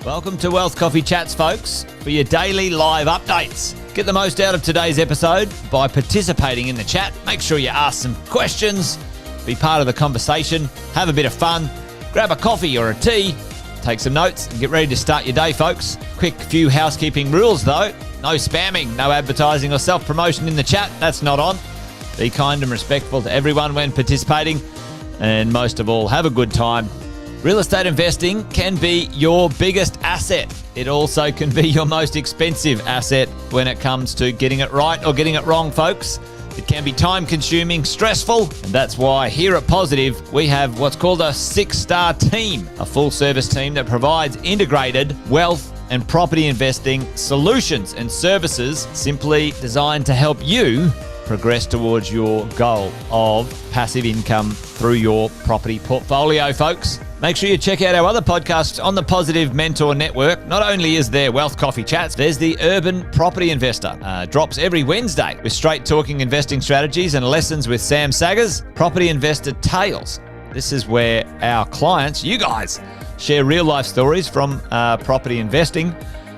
Welcome to Wealth Coffee Chats, folks, for your daily live updates. Get the most out of today's episode by participating in the chat. Make sure you ask some questions, be part of the conversation, have a bit of fun, grab a coffee or a tea, take some notes, and get ready to start your day, folks. Quick few housekeeping rules, though. No spamming, no advertising or self-promotion in the chat. That's not on. Be kind and respectful to everyone when participating. And most of all, have a good time. Real estate investing can be your biggest asset. It also can be your most expensive asset when it comes to getting it right or getting it wrong, folks. It can be time-consuming, stressful, and that's why here at Positive, we have what's called a 6-star team, a full-service team that provides integrated wealth and property investing solutions and services simply designed to help you progress towards your goal of passive income through your property portfolio, folks. Make sure you check out our other podcasts on the Positive Mentor Network. Not only is there Wealth Coffee Chats, there's the Urban Property Investor. Drops every Wednesday with straight talking investing strategies and lessons with Sam Saggers. Property Investor Tales. This is where our clients, you guys, share real life stories from property investing,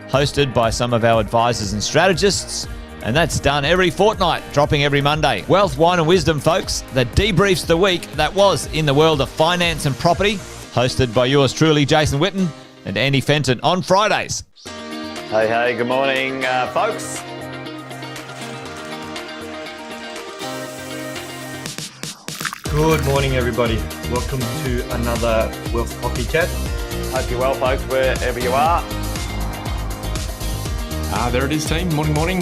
hosted by some of our advisors and strategists. And that's done every fortnight, dropping every Monday. Wealth, Wine and Wisdom, folks, that debriefs the week that was in the world of finance and property, hosted by yours truly, Jason Witten and Andy Fenton on Fridays. Hey, good morning, folks. Good morning, everybody. Welcome to another Wealth Coffee Chat. Hope you're well, folks, wherever you are. There it is, team. Morning.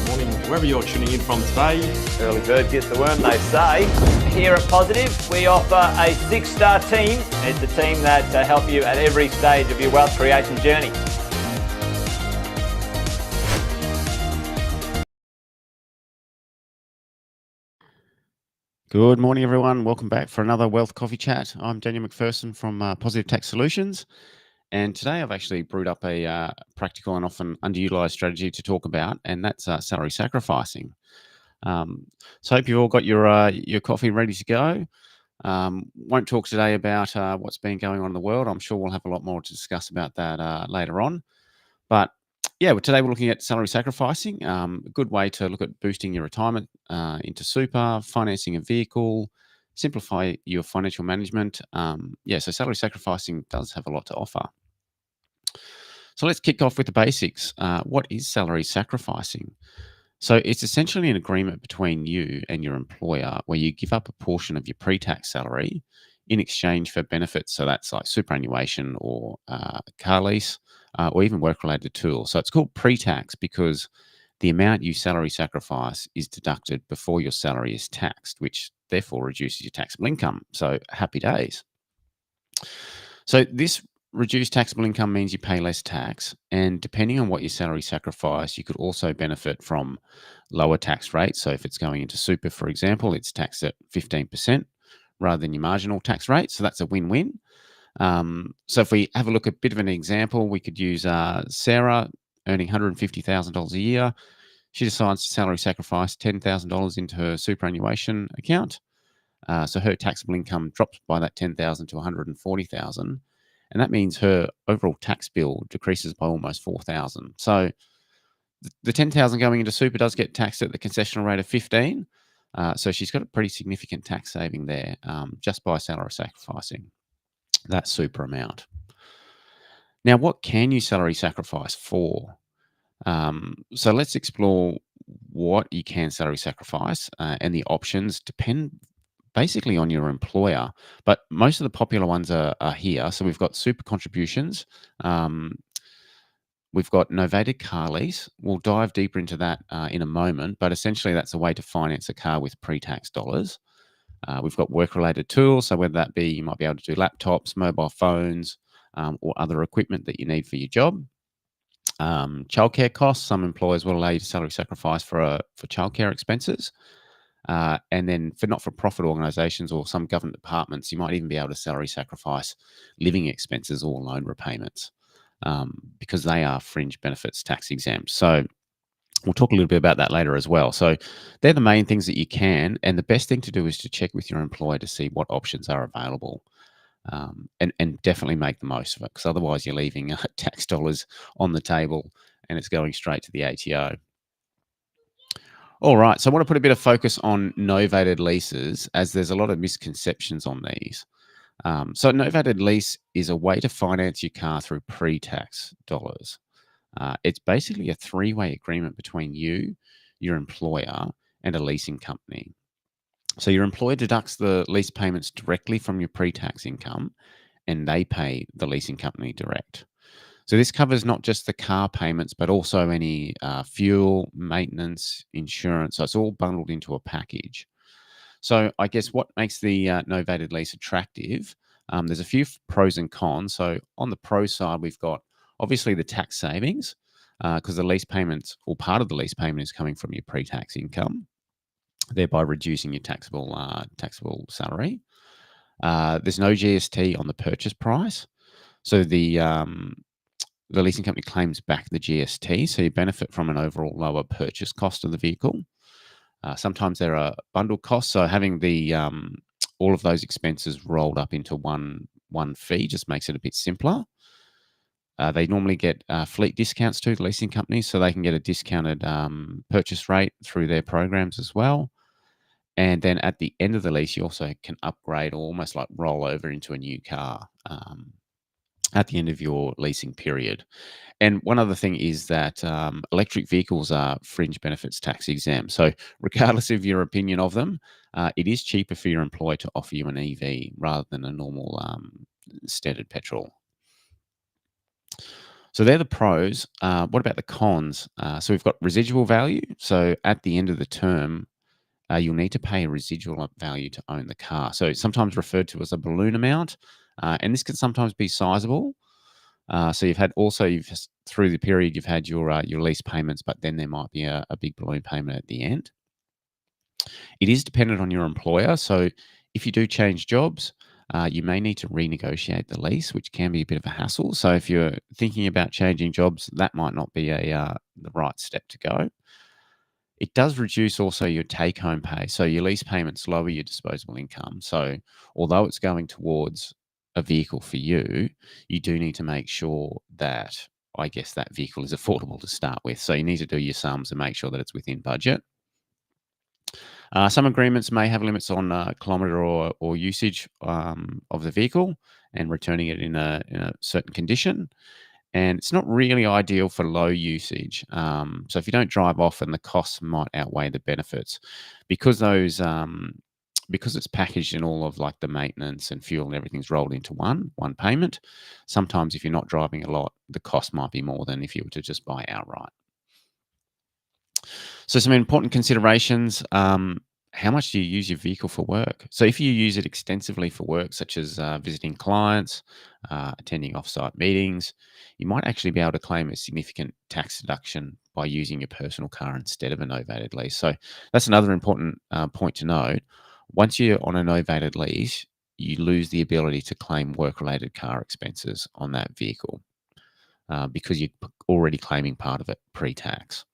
Morning, wherever you're tuning in from today. Early bird gets the worm, they say. Here at Positive, we offer a 6-star team. It's a team that help you at every stage of your wealth creation journey. Good morning, everyone. Welcome back for another Wealth Coffee Chat. I'm Daniel McPherson from Positive Tax Solutions. And today I've actually brewed up a practical and often underutilized strategy to talk about, and that's salary sacrificing. So I hope you've all got your coffee ready to go. Won't talk today about what's been going on in the world. I'm sure we'll have a lot more to discuss about that later on. But yeah, today we're looking at salary sacrificing, a good way to look at boosting your retirement into super, financing a vehicle, simplify your financial management. So salary sacrificing does have a lot to offer. So let's kick off with the basics. What is salary sacrificing? So it's essentially an agreement between you and your employer where you give up a portion of your pre-tax salary in exchange for benefits. So that's like superannuation or car lease or even work-related tools. So it's called pre-tax because the amount you salary sacrifice is deducted before your salary is taxed, which therefore reduces your taxable income. So happy days. So this reduced taxable income means you pay less tax, and depending on what your salary sacrifice, you could also benefit from lower tax rates. So if it's going into super, for example, it's taxed at 15% rather than your marginal tax rate. So that's a win-win. So if we have a look at a bit of an example, we could use Sarah earning $150,000 a year. She decides to salary sacrifice $10,000 into her superannuation account. So her taxable income drops by that $10,000 to $140,000. And that means her overall tax bill decreases by almost $4,000. So the $10,000 going into super does get taxed at the concessional rate of 15. So she's got a pretty significant tax saving there just by salary sacrificing that super amount. Now, what can you salary sacrifice for? So let's explore what you can salary sacrifice and the options depend basically on your employer, but most of the popular ones are here. So we've got super contributions. We've got novated car lease. We'll dive deeper into that in a moment, but essentially that's a way to finance a car with pre-tax dollars. We've got work-related tools. So whether that be, you might be able to do laptops, mobile phones, or other equipment that you need for your job. Childcare costs. Some employers will allow you to salary sacrifice for childcare expenses. And then for not-for-profit organisations or some government departments, you might even be able to salary sacrifice living expenses or loan repayments because they are fringe benefits tax exempt. So we'll talk a little bit about that later as well. So they're the main things that you can, and the best thing to do is to check with your employer to see what options are available. and definitely make the most of it, because otherwise you're leaving tax dollars on the table and it's going straight to the ATO. All right, so I want to put a bit of focus on novated leases, as there's a lot of misconceptions on these. So novated lease is a way to finance your car through pre-tax dollars. It's basically a three-way agreement between you, your employer, and a leasing company. So your employer deducts the lease payments directly from your pre-tax income, and they pay the leasing company direct. So this covers not just the car payments, but also any fuel, maintenance, insurance. So it's all bundled into a package. So I guess what makes the novated lease attractive, there's a few pros and cons. So on the pro side, we've got obviously the tax savings, because the lease payments, or part of the lease payment, is coming from your pre-tax income, thereby reducing your taxable salary. There's no GST on the purchase price. So the leasing company claims back the GST, so you benefit from an overall lower purchase cost of the vehicle. Sometimes there are bundle costs, so having the all of those expenses rolled up into one fee just makes it a bit simpler. They normally get fleet discounts to the leasing companies, so they can get a discounted purchase rate through their programs as well. And then at the end of the lease, you also can upgrade or almost like roll over into a new car at the end of your leasing period. And one other thing is that electric vehicles are fringe benefits tax exempt. So regardless of your opinion of them, it is cheaper for your employer to offer you an EV rather than a normal standard petrol. So they're the pros. What about the cons? So we've got residual value. So at the end of the term, you'll need to pay a residual value to own the car. So it's sometimes referred to as a balloon amount, and this can sometimes be sizable. So through the period you've had your lease payments, but then there might be a big balloon payment at the end. It is dependent on your employer. So if you do change jobs, you may need to renegotiate the lease, which can be a bit of a hassle. So if you're thinking about changing jobs, that might not be the right step to go. It does reduce also your take-home pay. So your lease payments lower your disposable income. So although it's going towards a vehicle for you, you do need to make sure that, I guess, that vehicle is affordable to start with. So you need to do your sums and make sure that it's within budget. Some agreements may have limits on kilometre or usage of the vehicle and returning it in a certain condition. And it's not really ideal for low usage. So if you don't drive often, the costs might outweigh the benefits, because it's packaged in all of like the maintenance and fuel and everything's rolled into one payment. Sometimes if you're not driving a lot, the cost might be more than if you were to just buy outright. So some important considerations. How much do you use your vehicle for work? So if you use it extensively for work, such as visiting clients, attending offsite meetings, you might actually be able to claim a significant tax deduction by using your personal car instead of a novated lease. So that's another important point to note. Once you're on a novated lease, you lose the ability to claim work-related car expenses on that vehicle because you're already claiming part of it pre-tax.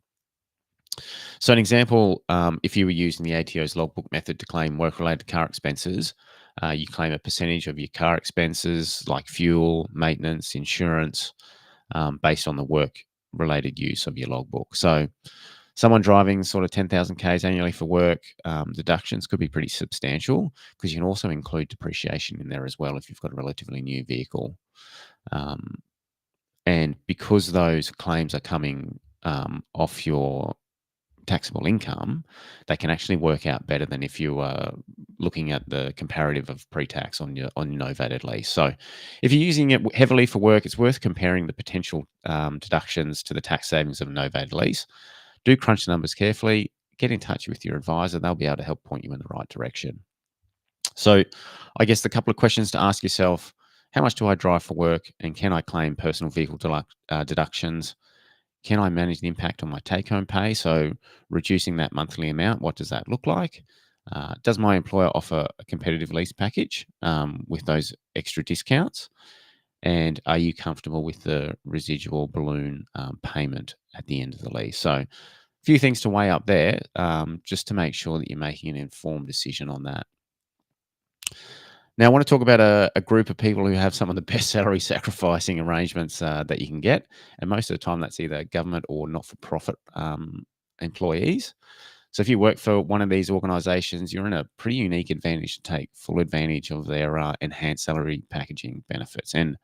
So an example, if you were using the ATO's logbook method to claim work-related car expenses, you claim a percentage of your car expenses like fuel, maintenance, insurance, based on the work-related use of your logbook. So someone driving sort of 10,000 Ks annually for work, deductions could be pretty substantial, because you can also include depreciation in there as well if you've got a relatively new vehicle. And because those claims are coming off your taxable income, they can actually work out better than if you were looking at the comparative of pre-tax on your novated lease. So if you're using it heavily for work, it's worth comparing the potential deductions to the tax savings of a novated lease. Do crunch the numbers carefully. Get in touch with your advisor. They'll be able to help point you in the right direction. So I guess the couple of questions to ask yourself: how much do I drive for work, and can I claim personal vehicle deductions? Can I manage the impact on my take-home pay? So reducing that monthly amount, what does that look like? Does my employer offer a competitive lease package with those extra discounts? And are you comfortable with the residual balloon payment at the end of the lease? So a few things to weigh up there, just to make sure that you're making an informed decision on that. Now, I want to talk about a group of people who have some of the best salary sacrificing arrangements that you can get. And most of the time, that's either government or not-for-profit employees. So if you work for one of these organisations, you're in a pretty unique advantage to take full advantage of their enhanced salary packaging benefits. And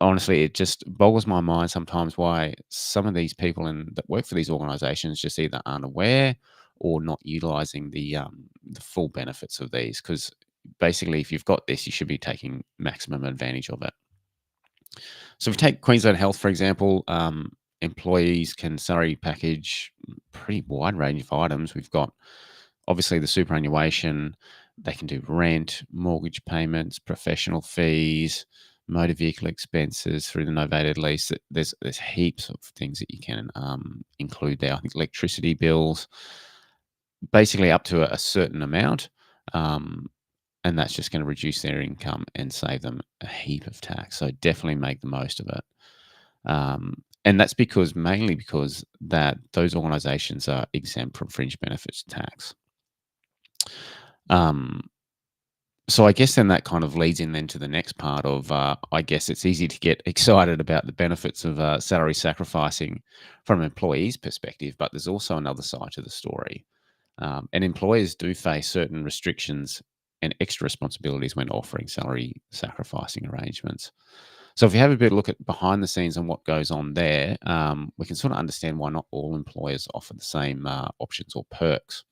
honestly, it just boggles my mind sometimes why some of these people that work for these organisations just either aren't aware or not utilising the full benefits of these. Because basically, if you've got this, you should be taking maximum advantage of it. So if we take Queensland Health, for example, employees can salary package pretty wide range of items. We've got obviously the superannuation. They can do rent, mortgage payments, professional fees, motor vehicle expenses through the Novated lease. There's heaps of things that you can include there. I think electricity bills, basically up to a certain amount. And that's just going to reduce their income and save them a heap of tax. So definitely make the most of it. And that's mainly because that those organisations are exempt from fringe benefits tax. So I guess then that kind of leads in then to the next part of, I guess it's easy to get excited about the benefits of salary sacrificing from an employee's perspective, but there's also another side to the story. And employers do face certain restrictions and extra responsibilities when offering salary sacrificing arrangements. So if you have a bit of a look at behind the scenes and what goes on there, we can sort of understand why not all employers offer the same options or perks.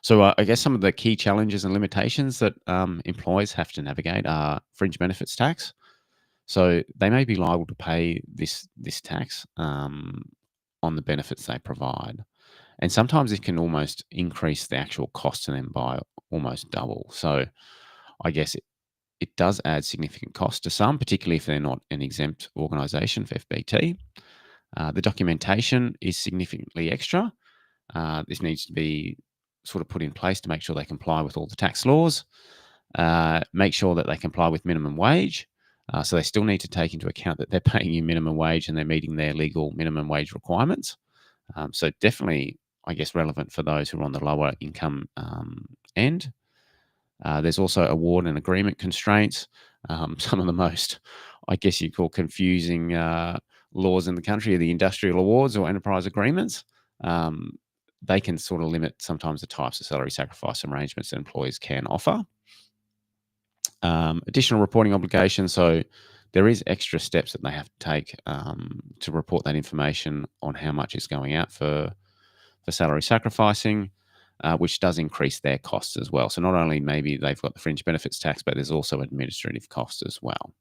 So I guess some of the key challenges and limitations that employers have to navigate are fringe benefits tax. So they may be liable to pay this tax on the benefits they provide. And sometimes it can almost increase the actual cost to them by almost double. So I guess it does add significant cost to some, particularly if they're not an exempt organisation for FBT. The documentation is significantly extra. This needs to be sort of put in place to make sure they comply with all the tax laws, make sure that they comply with minimum wage. So they still need to take into account that they're paying you minimum wage and they're meeting their legal minimum wage requirements. So definitely, I guess, relevant for those who are on the lower income end. There's also award and agreement constraints. Some of the most, I guess you call confusing laws in the country are the industrial awards or enterprise agreements. They can sort of limit sometimes the types of salary sacrifice arrangements that employees can offer. Additional reporting obligations. So there is extra steps that they have to take to report that information on how much is going out for salary sacrificing, which does increase their costs as well. So not only maybe they've got the fringe benefits tax, but there's also administrative costs as well.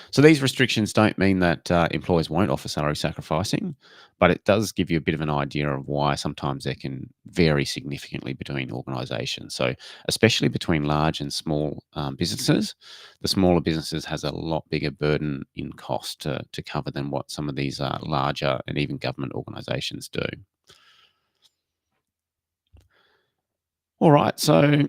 So these restrictions don't mean that employers won't offer salary sacrificing, but it does give you a bit of an idea of why sometimes they can vary significantly between organisations. So especially between large and small businesses, the smaller businesses has a lot bigger burden in cost to cover than what some of these larger and even government organisations do. All right, so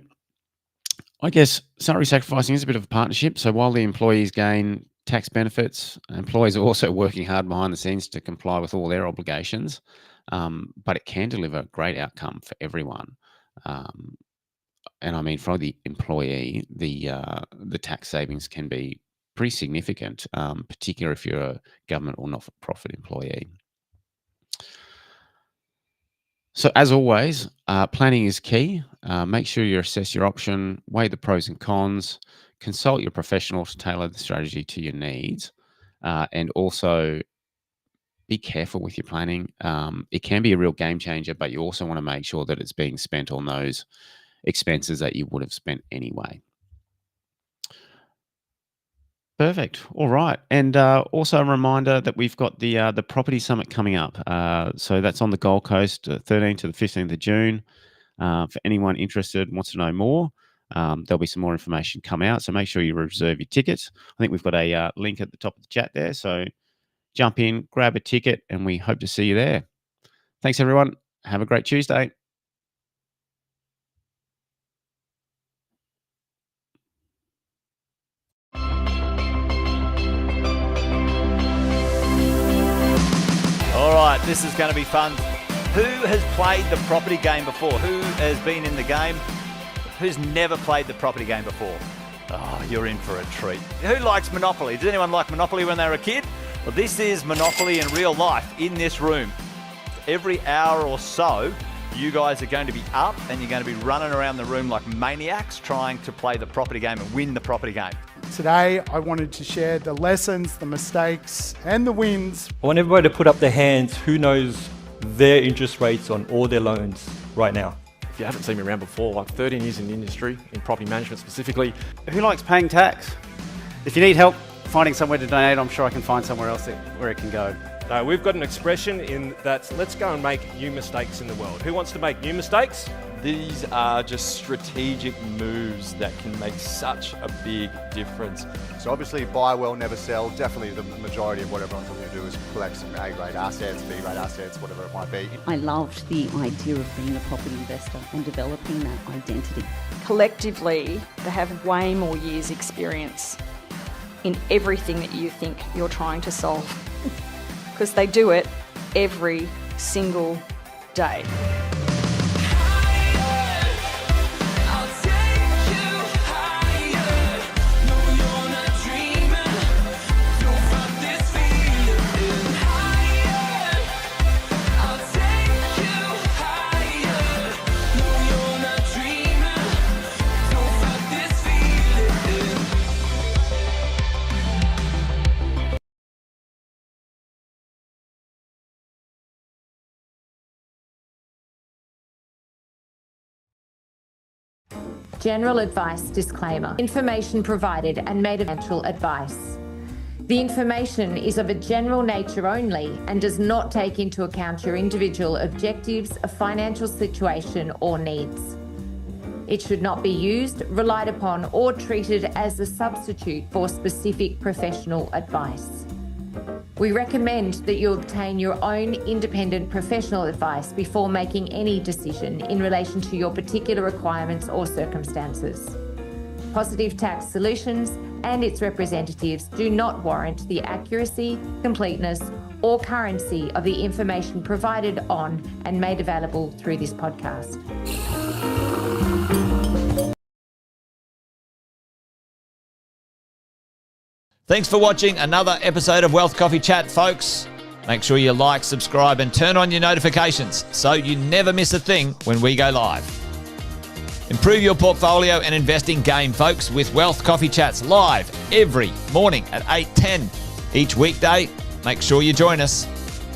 I guess salary sacrificing is a bit of a partnership. So while the employees gain tax benefits, employees are also working hard behind the scenes to comply with all their obligations, but it can deliver a great outcome for everyone. And I mean, for the employee, the tax savings can be pretty significant, particularly if you're a government or not-for-profit employee. So as always, planning is key. Make sure you assess your option, weigh the pros and cons, consult your professional to tailor the strategy to your needs, and also be careful with your planning. It can be a real game changer, but you also want to make sure that it's being spent on those expenses that you would have spent anyway. Perfect. All right. And also a reminder that we've got the Property Summit coming up. So that's on the Gold Coast, 13th to the 15th of June. For anyone interested, wants to know more, there'll be some more information come out. So make sure you reserve your tickets. I think we've got a link at the top of the chat there. So jump in, grab a ticket, and we hope to see you there. Thanks, everyone. Have a great Tuesday. All right, this is going to be fun. Who has played the property game before? Who has been in the game? who's never played the property game before? Oh, you're in for a treat. Who likes Monopoly? Did anyone like Monopoly when they were a kid? Well, this is Monopoly in real life in this room. Every hour or so, you guys are going to be up and you're going to be running around the room like maniacs trying to play the property game and win the property game. Today, I wanted to share the lessons, the mistakes, and the wins. I want everybody to put up their hands who knows their interest rates on all their loans right now. If you haven't seen me around before, I'm 13 years in the industry, in property management specifically. Who likes paying tax? If you need help finding somewhere to donate, I'm sure I can find somewhere else where it can go. No, we've got an expression in that, let's go and make new mistakes in the world. Who wants to make new mistakes? These are just strategic moves that can make such a big difference. So obviously buy well, never sell. Definitely the majority of what everyone's looking to do is collect some A-grade assets, B-grade assets, whatever it might be. I loved the idea of being a property investor and developing that identity. Collectively, they have way more years experience in everything that you think you're trying to solve. Because they do it every single day. General advice disclaimer. Information provided and made available advice. The information is of a general nature only and does not take into account your individual objectives, a financial situation or needs. It should not be used, relied upon or treated as a substitute for specific professional advice. We recommend that you obtain your own independent professional advice before making any decision in relation to your particular requirements or circumstances. Positive Tax Solutions and its representatives do not warrant the accuracy, completeness, or currency of the information provided on and made available through this podcast. Thanks for watching another episode of Wealth Coffee Chat, folks. Make sure you like, subscribe, and turn on your notifications so you never miss a thing when we go live. Improve your portfolio and investing game, folks, with Wealth Coffee Chats live every morning at 8:10 each weekday. Make sure you join us.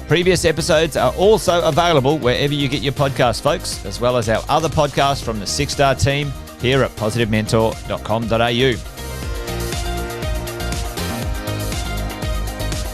Previous episodes are also available wherever you get your podcasts, folks, as well as our other podcasts from the 6-Star team here at positivementor.com.au.